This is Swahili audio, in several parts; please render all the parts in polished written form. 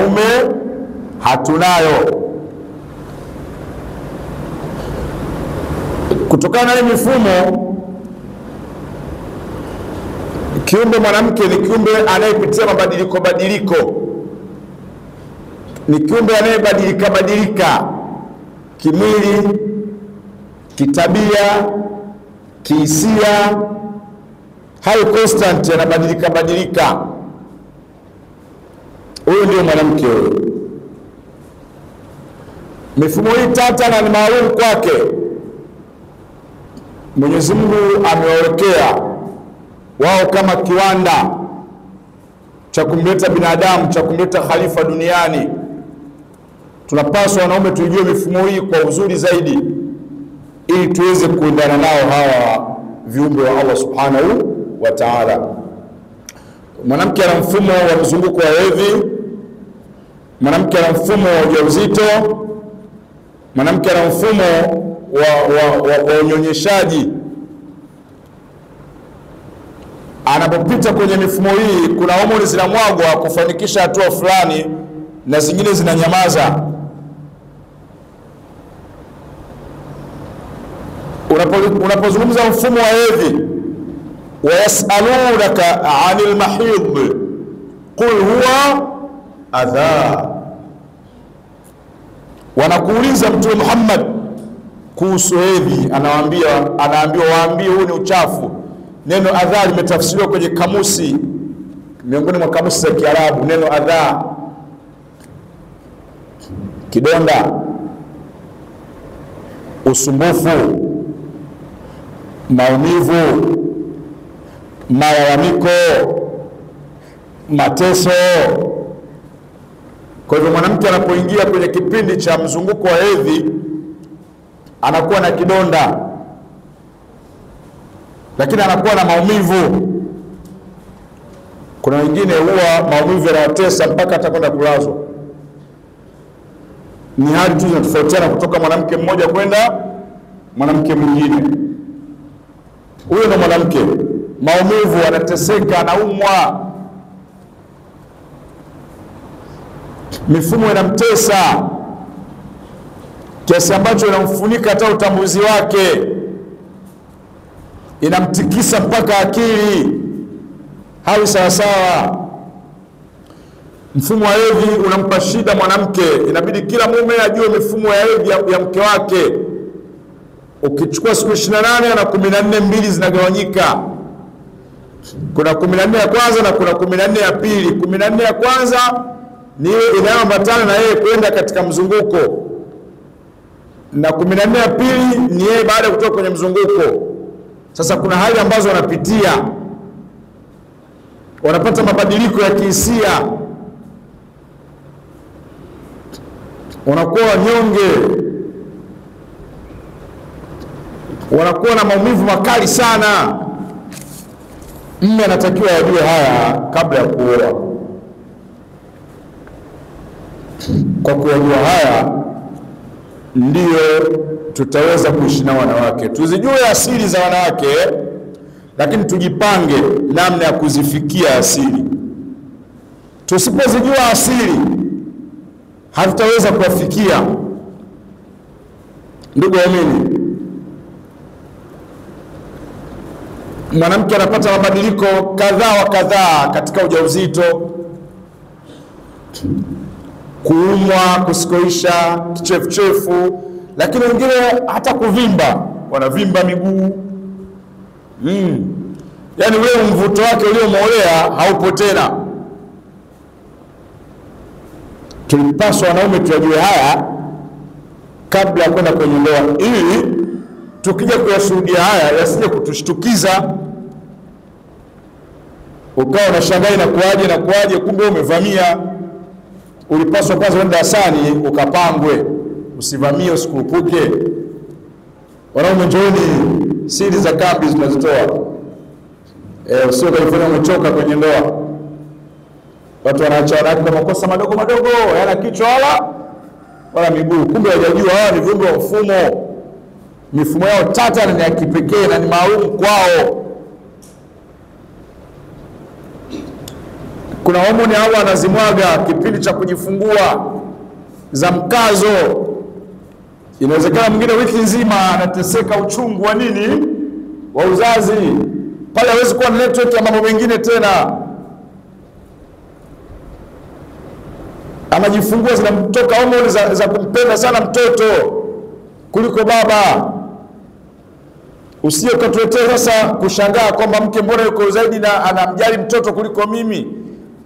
wanaume hatunayo. Kutokana na mifumo, kiumbe mwanamke ni kiumbe anayepitia mabadiliko, ni kiumbe anayebadilika kimwili, kitabia, kihisia, hai constant, anabadilika. Huyo ndio mwanamke huyo. Mifumo hii tata na ni maalum kwake. Mwenyezi Mungu amewawekea wao kama kiwanda cha kumleta binadamu, cha kumleta khalifa duniani. Tunapaswa wanaume tujue mifumo hii kwa uzuri zaidi, ili tuweze kuendana nao hawa viumbe wa Allah subhanahu wa ta'ala. Mwanamke ana mfumo wa mzunguko wa hedhi, mwanamke ana mfumo wa ujauzito, mwanamke ana mfumo wa unyonyeshaji. Anapopita kwenye mifumo hii, kuna homoni zinamwagwa kufanikisha hatua fulani na zingine zinanyamaza. Unapozungumza mfumo wa hedhi, wayasalunaka anil mahid qul huwa adha, wanakuuliza Mtume Muhammad kuhusu hedhi, anaambiwa waambie huu ni uchafu. Neno adha limetafsiriwa kwenye kamusi, miongoni mwa kamusi za Kiarabu. Neno adha, kidonda, usumbufu, maumivu, malalamiko, mateso. Kwa hivyo mwanamke anapoingia kwenye kipindi cha mzunguko wa hedhi anakuwa na kidonda, lakini anakuwa na maumivu. Kuna wengine huwa maumivu yanawatesa mpaka atakwenda kulazwa. Ni hali tu zinatofautiana kutoka mwanamke mmoja kwenda mwanamke mwingine. Huyo ndo mwanamke, maumivu, anateseka, anaumwa, mifumo inamtesa kiasi ambacho inamfunika hata utambuzi wake, inamtikisa mpaka akili, hawi sawasawa. Mfumo wa hedhi unampa shida mwanamke, inabidi kila mume ajue mifumo ya hedhi ya mke wake. Ukichukua siku 28 na 14 mbili zinagawanyika. Kuna 14 ya kwanza na kuna 14 ya pili. 14 ya kwanza ni inayoambatana na yeye kwenda katika mzunguko, na 14 ya pili ni yeye baada ya kutoka kwenye mzunguko. Sasa kuna hali ambazo wanapitia, wanapata mabadiliko ya kihisia, wanakuwa wanyonge, wanakuwa na maumivu makali sana. Mume anatakiwa ajue haya kabla ya kuoa. Kwa kujua haya ndiyo tutaweza kuishi na wanawake. Tuzijue asili za wanawake, lakini tujipange namna ya kuzifikia asili. Tusipozijua asili, hatutaweza kuwafikia. Ndugu waamini, mwanamke anapata mabadiliko kadhaa wa kadhaa katika ujauzito: kuumwa, kusikoisha, kichefuchefu, lakini wengine hata kuvimba, wanavimba miguu. Yaani ule mvuto wake uliomolea haupo tena. Tulipaswa wanaume tuyajue haya kabla ya kwenda kwenye ndoa, ili tukija kuyashuhudia haya yasije kutushtukiza. Ukawa unashangaa na kuaje, kumbe umevamia. Ulipaswa kwanza uende darasani ukapangwe, usivamie, usikurupuke. Wanaume njooni, siri za kambi tunazitoa. Usio kujifanya umechoka kwenye ndoa. Watu wanaacha wanawake kwa makosa madogo, yana kichwa wala miguu, kumbe hawajajua hawa ni viumbe wa mfumo. Mifumo yao tata na ya kipekee na ni maalum kwao. Kuna homoni Allah anazimwaga kipindi cha kujifungua za mkazo. Inawezekana mwingine wiki nzima anateseka uchungu wa nini? Wa uzazi. Pale hawezi kuwa na network ya mambo mengine tena. Anajifungua zinamtoka homoni za kumpenda sana mtoto kuliko baba. Usije ukatuletea sasa kushangaa kwamba mke mbona yuko zaidi na anamjali mtoto kuliko mimi.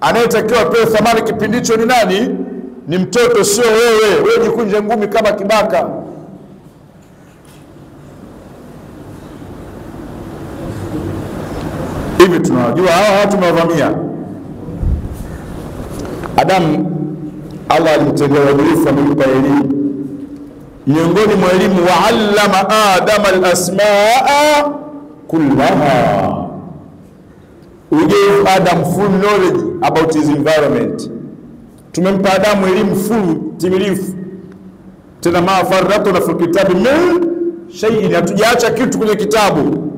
Anayetakiwa pewe thamani kipindi hicho ni nani? Ni mtoto, sio wewe. Wewe jikunje ngumi kama kibaka. Hivi tunajua hawa watu tumewavamia. Adam, Allah alimtendea uadilifu, amempa elimu. Miongoni mwa elimu, wa'allama Adama al-asmaa kullaha. We gave Adam full knowledge about his environment. Tumempa Adamu elimu full timilifu. Tena ma farratna fi kitabi min shay'in, hatujaacha kitu kwenye kitabu.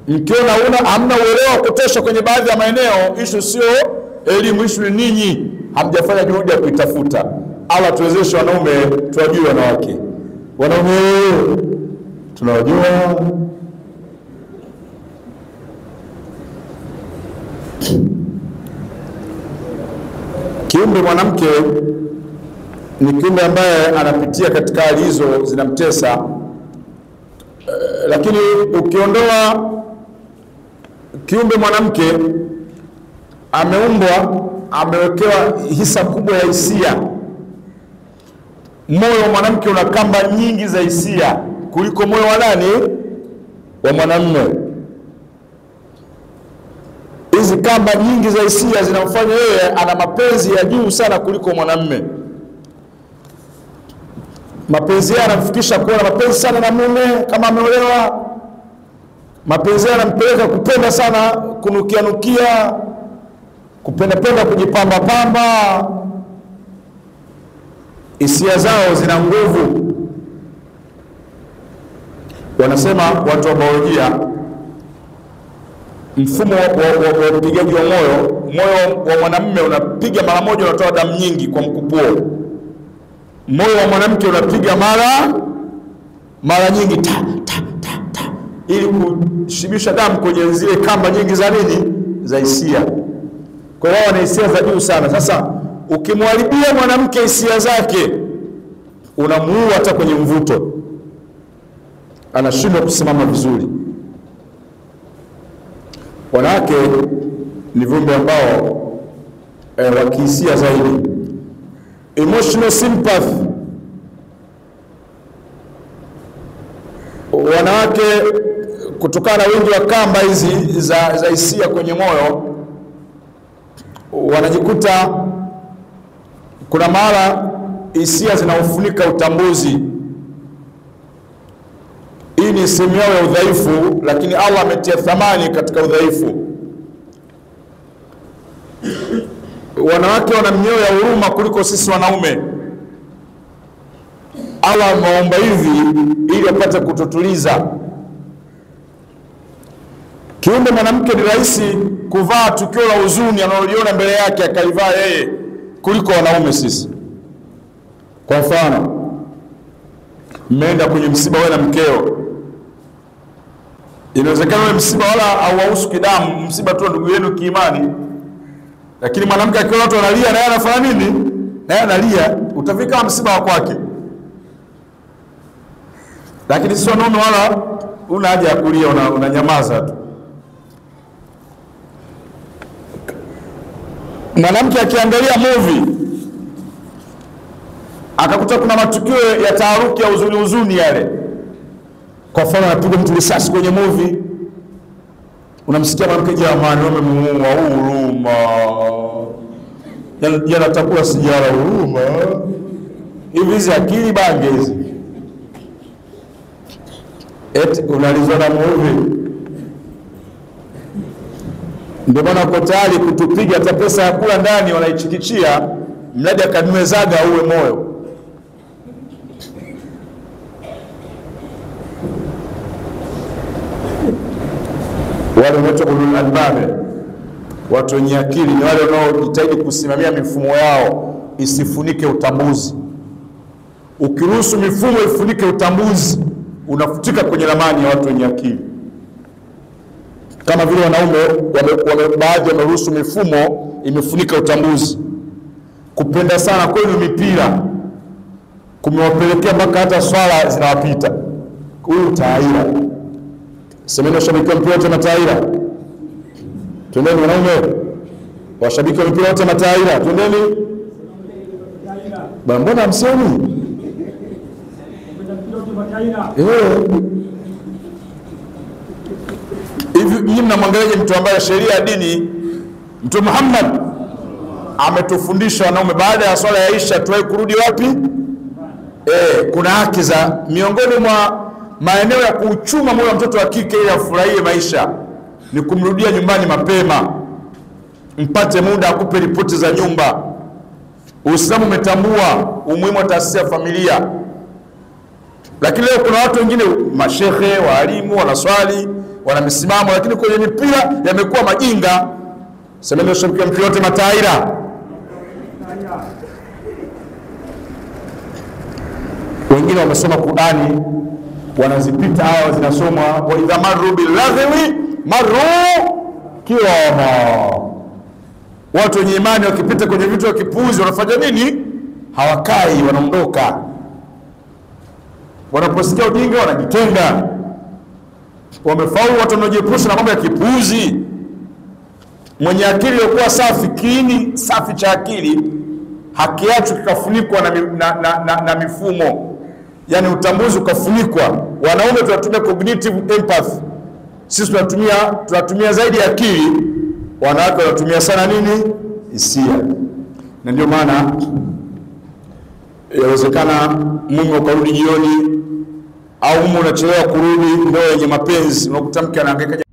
Mkiona hamna uelewa kutosha kwenye baadhi ya maeneo, issue sio elimu, issue ni ninyi hamjafanya juhudi ya kuitafuta. Allah tuwezeshe wanaume tuwajue wanawake. Wanaume tunawajua. Kiumbe mwanamke ni kiumbe ambaye anapitia katika hali hizo zinamtesa, lakini ukiondoa kiumbe mwanamke, ameumbwa, amewekewa hisa kubwa ya hisia. Moyo wa mwanamke una kamba nyingi za hisia kuliko moyo wa nani? Wa mwanamume. Hizi kamba nyingi za hisia zinamfanya yeye ana mapenzi ya juu sana kuliko mwanamume. Mapenzi yake yanamfikisha kuwa na mapenzi sana na mume kama ameolewa. Mapenzi yanampeleka kupenda sana kunukia, kupenda kujipamba pamba. Hisia zao zina nguvu. Wanasema watu wa biolojia, mfumo wa upigaji wa moyo wa mwanamume unapiga mara moja, unatoa damu nyingi kwa mkupuo. Moyo wa mwanamke unapiga mara nyingi ta, ili kushibisha damu kwenye zile kamba nyingi za nini? Za hisia. Kwa hiyo wana hisia za juu sana. Sasa ukimharibia mwanamke hisia zake, unamuua hata kwenye mvuto, anashindwa kusimama vizuri. Wanawake ni viumbe ambao wakihisia zaidi, emotional sympathy. Wanawake kutokana na wingi wa kamba hizi za hisia kwenye moyo, wanajikuta kuna mara hisia zinaufunika utambuzi. Hii ni sehemu yao ya udhaifu, lakini Allah ametia thamani katika udhaifu. Wanawake wana mioyo ya huruma kuliko sisi wanaume. Allah ameomba hivi ili apate kututuliza. Kiumbe mwanamke ni rahisi kuvaa tukio la huzuni analoliona mbele yake akalivaa yeye kuliko wanaume sisi. Kwa mfano, mmeenda kwenye msiba wewe na mkeo. Inawezekana wewe msiba wala hauhusu kidamu, msiba tu ndugu yenu kiimani. Lakini mwanamke akiona watu wanalia na yeye anafanya nini? Na yeye analia, utafika msiba wa kwake. Lakini sio wanaume wala una haja ya kulia, unanyamaza tu. Mwanamke akiangalia movie akakuta kuna matukio ya taharuki ya huzuni yale. Kwa mfano anapiga mtu risasi kwenye movie, unamsikia mwanamke, jamani wamemuua, huruma. Jana takula sijara, huruma. Hizi akili bange hizi. Eti unalizona movie. Ndio maana uko tayari kutupiga hata pesa ya kula ndani wanaichikichia, mradi akanwezaga uwe moyo. Wale wanaitwa ulul albab Watu wenye akili ni wale wanaojitahidi kusimamia mifumo yao isifunike utambuzi. Ukiruhusu mifumo ifunike utambuzi, unafutika kwenye ramani ya watu wenye akili. Kama vile wanaume baadhi wameruhusu mifumo imefunika utambuzi. Kupenda sana kwenu mipira kumewapelekea mpaka hata swala zinawapita. Huyu taira. Semeni washabiki wa mpira wote mataira. Twendeni wanaume. Washabiki wa mpira wote mataira. Twendeni. Mbona hamsemi? Hivi nyinyi mnamwangaliaje mtu ambaye sheria ya dini Mtume Muhammad ametufundisha wanaume baada ya swala ya Isha tuwahi kurudi wapi? Kuna haki za miongoni mwa maeneo ya kuuchuma moyo wa mtoto wa kike ili afurahie maisha ni kumrudia nyumbani mapema, mpate muda akupe ripoti za nyumba. Uislamu umetambua umuhimu wa taasisi ya familia. Lakini leo kuna watu wengine mashehe, walimu, wanaswali, wana misimamo, lakini kwenye mipira yamekuwa majinga. Semeni washabiki mpira wote mataira. Wengine wamesoma Qur'ani, wanazipita hawa zinasomwa wa idha marru bil laghwi marru kirama. Watu wenye imani wakipita kwenye vitu vya kipuuzi wanafanya nini? Hawakai, wanaondoka. Wanaposikia ujinga wanajitenga. Wamefaulu watu wanaojiepusha na mambo ya kipuuzi. Mwenye akili iliyokuwa safi, kiini safi cha akili hakiachwi kikafunikwa na mifumo. Yani utambuzi ukafunikwa. Wanaume tunatumia cognitive empathy. Sisi tunatumia zaidi akili. Wanawake wanatumia sana nini? Hisia. Na ndio maana yawezekana mume ukarudi jioni au mume unachelewa kurudi, ndio yenye mapenzi, unakuta mke anahangaika